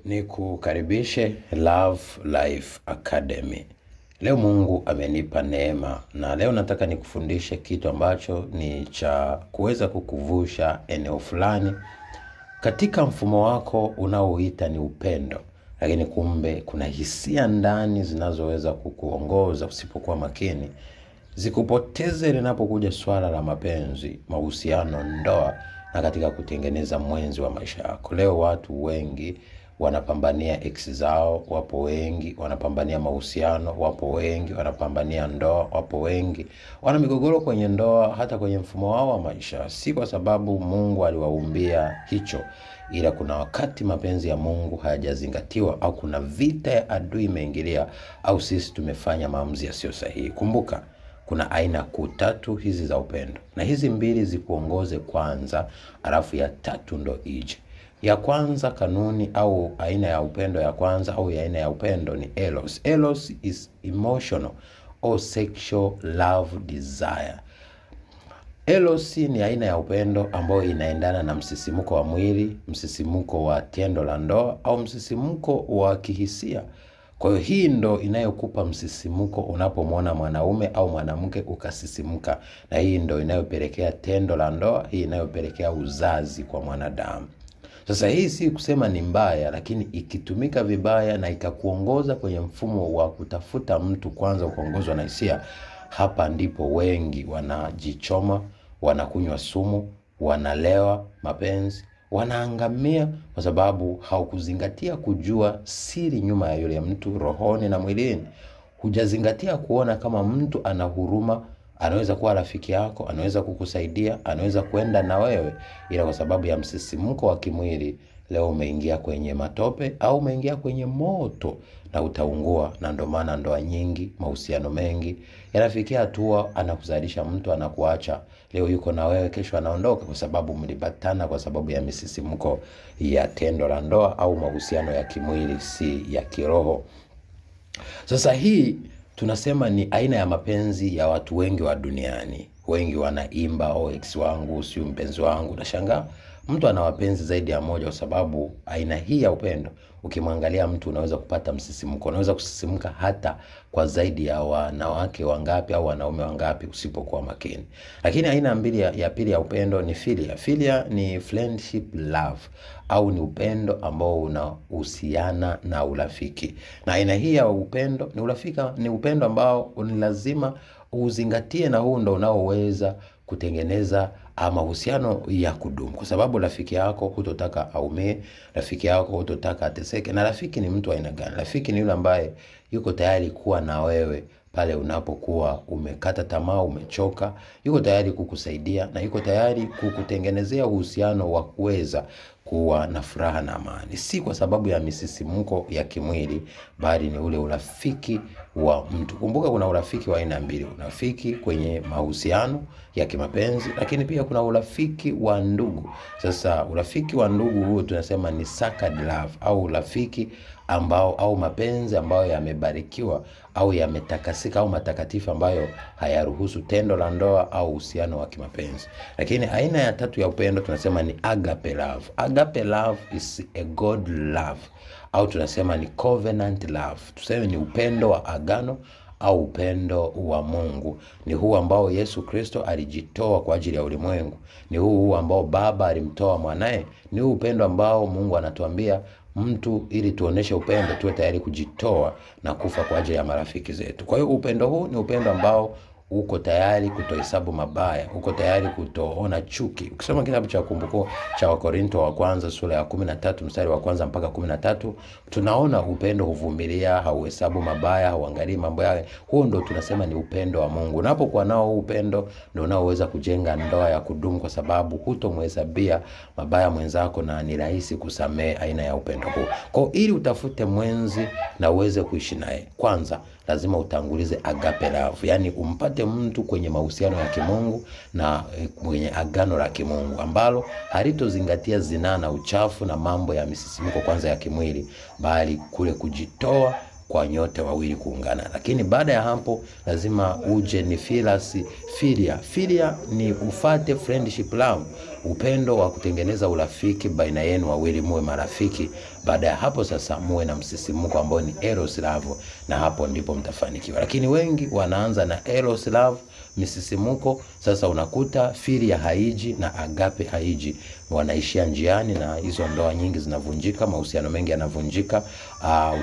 Ni kukaribishe Love Life Academy. Leo Mungu amenipa neema na leo nataka nikufundishe kitu ambacho ni cha kuweza kukuvusha eneo fulani katika mfumo wako unaoita ni upendo. Lakini kumbe kuna hisia ndani zinazoweza kukuongoza usipokuwa makini, zikupoteze linapokuja swala la mapenzi, mahusiano, ndoa na katika kutengeneza mwenzi wa maisha yako. Leo watu wengi wanapambania ex zao, wapo wengi wanapambania mahusiano, wapo wengi wanapambania ndoa, wapo wengi wana migogoro kwenye ndoa, hata kwenye mfumo wao wa maisha. Si kwa sababu Mungu aliwaumbia hicho, ila kuna wakati mapenzi ya Mungu hayajazingatiwa, au kuna vita ya adui imeingilia, au sisi tumefanya maamuzi yasiyo sahihi. Kumbuka, kuna aina kuu tatu hizi za upendo, na hizi mbili zikuongoze kwanza, alafu ya tatu ndo ije. Ya kwanza, kanuni au aina ya upendo ya kwanza au ya aina ya upendo ni eros. Eros is emotional or sexual love desire. Eros ni aina ya upendo ambayo inaendana na msisimuko wa mwili, msisimuko wa tendo la ndoa au msisimuko wa kihisia. Kwa hiyo hii ndo inayokupa msisimuko unapomwona mwanaume au mwanamke ukasisimuka, na hii ndo inayopelekea tendo la ndoa, hii inayopelekea uzazi kwa mwanadamu. Sasa hii si kusema ni mbaya, lakini ikitumika vibaya na ikakuongoza kwenye mfumo wa kutafuta mtu kwanza ukaongozwa na hisia, hapa ndipo wengi wanajichoma, wanakunywa sumu, wanalewa mapenzi, wanaangamia kwa sababu haukuzingatia kujua siri nyuma ya yule mtu rohoni na mwilini. Hujazingatia kuona kama mtu ana huruma, anaweza kuwa rafiki yako, anaweza kukusaidia, anaweza kwenda na wewe, ila kwa sababu ya msisimuko wa kimwili leo umeingia kwenye matope au umeingia kwenye moto na utaungua. Na ndo maana ndoa nyingi, mahusiano mengi yanafikia hatua anakuzalisha mtu anakuacha. Leo yuko na wewe, kesho anaondoka kwa sababu mlibatana kwa sababu ya misisimuko ya tendo la ndoa au mahusiano ya kimwili, si ya kiroho. Sasa hii tunasema ni aina ya mapenzi ya watu wengi wa duniani. Wengi wanaimba ex wangu, si mpenzi wangu. Nashangaa mtu ana wapenzi zaidi ya moja, kwa sababu aina hii ya upendo ukimwangalia mtu unaweza kupata msisimuko, unaweza kusisimuka hata kwa zaidi ya wanawake wangapi au wanaume wangapi usipokuwa makini. Lakini aina ya pili ya upendo ni philia. Philia ni friendship love au ni upendo ambao unahusiana na urafiki. Na aina hii ya upendo ni upendo ambao ni lazima uzingatie, na huu ndo unaoweza kutengeneza mahusiano ya kudumu, kwa sababu rafiki yako hutotaka aumie, rafiki yako hutotaka ateseke. Na rafiki ni mtu aina gani? Rafiki ni yule ambaye yuko tayari kuwa na wewe pale unapokuwa umekata tamaa, umechoka. Yuko tayari kukusaidia na yuko tayari kukutengenezea uhusiano wa kuweza kuwa na furaha na amani, si kwa sababu ya misisimuko ya kimwili, bali ni ule urafiki wa mtu. Kumbuka kuna urafiki wa aina mbili, urafiki kwenye mahusiano ya kimapenzi, lakini pia kuna urafiki wa ndugu. Sasa urafiki wa ndugu huu tunasema ni sacred love, au urafiki ambao au mapenzi ambayo yamebarikiwa au yametakasika au matakatifu, ambayo hayaruhusu tendo la ndoa au uhusiano wa kimapenzi. Lakini aina ya tatu ya upendo tunasema ni agape love. Agape love is a God love, au tunasema ni covenant love. Tuseme ni upendo wa agano au upendo wa Mungu. Ni huu ambao Yesu Kristo alijitoa kwa ajili ya ulimwengu. Ni huu ambao Baba alimtoa mwanae. Ni huu upendo ambao Mungu anatuambia mtu, ili tuoneshe upendo tuwe tayari kujitoa na kufa kwa ajili ya marafiki zetu. Kwa hiyo upendo huu ni upendo ambao uko tayari kutohesabu mabaya, uko tayari kutoona chuki. Ukisoma kitabu cha Kumbukumbu cha Wakorinto wa kwanza sura ya 13 mstari wa kwanza mpaka 13, tunaona upendo huvumilia, hauhesabu mabaya, hauangalii mambo yale. Huo ndo tunasema ni upendo wa Mungu. Unapokuwa nao upendo ndio unaoweza kujenga ndoa ya kudumu, kwa sababu hutomhesabia mabaya mwenzako na ni rahisi kusamehe aina ya upendo huu. Kwa ili utafute mwenzi na uweze kuishi naye, kwanza lazima utangulize agape love, yani umpate mtu kwenye mahusiano ya kimungu na kwenye agano la kimungu, ambalo halitozingatia zinaa na uchafu na mambo ya misisimuko kwanza ya kimwili, bali kule kujitoa kwa nyote wawili kuungana. Lakini baada ya hapo lazima uje ni philia. Philia ni ufate friendship love, upendo wa kutengeneza urafiki baina yenu wawili, muwe marafiki Baada ya hapo sasa muwe na msisimuko ambao ni eros love, na hapo ndipo mtafanikiwa. Lakini wengi wanaanza na eros love, misisimuko, sasa unakuta filia haiji na agape haiji, wanaishia njiani, na hizo ndoa nyingi zinavunjika, mahusiano mengi yanavunjika,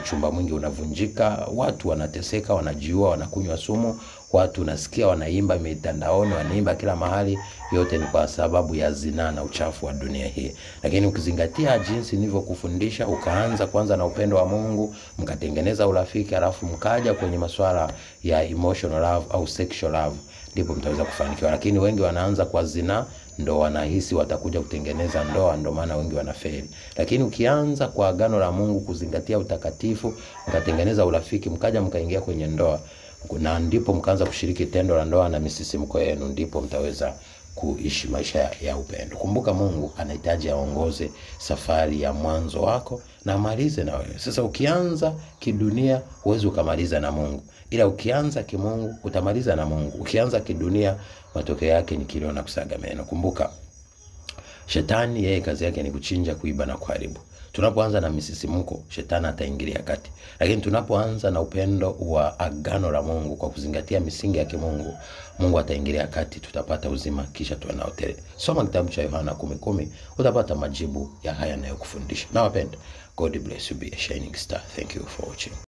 uchumba mwingi unavunjika, watu wanateseka, wanajiua, wanakunywa sumu, watu nasikia wanaimba mitandaoni, wanaimba kila mahali. Yote ni kwa sababu ya zinaa na uchafu wa dunia hii. Lakini ukizingatia jinsi nilivyokufundisha, ukaanza kwanza na upendo wa Mungu, mkatengeneza urafiki, alafu mkaja kwenye masuala ya emotional love au sexual love, ndipo mtaweza kufanikiwa. Lakini wengi wanaanza kwa zinaa, ndo wanahisi watakuja kutengeneza ndoa, ndo maana wengi wanafeli. Lakini ukianza kwa agano la Mungu, kuzingatia utakatifu, mkatengeneza urafiki, mkaja mkaingia kwenye ndoa, na ndipo mkaanza kushiriki tendo la ndoa na misisimko yenu, ndipo mtaweza kuishi maisha ya upendo. Kumbuka Mungu anahitaji aongoze safari ya mwanzo wako na amalize na wewe. Sasa ukianza kidunia huwezi ukamaliza na Mungu, ila ukianza kimungu utamaliza na Mungu. Ukianza kidunia matokeo yake ni kilio na kusaga meno. Kumbuka shetani yeye kazi yake ni kuchinja, kuiba na kuharibu. Tunapoanza na misisimuko, shetani ataingilia kati. Lakini tunapoanza na upendo wa agano la Mungu kwa kuzingatia misingi ya kimungu, Mungu ataingilia kati, tutapata uzima, kisha tuwe nao tele. Soma kitabu cha Yohana 10:10, utapata majibu ya haya ninayokufundisha. Nawapenda. God bless you, be a shining star. Thank you for watching.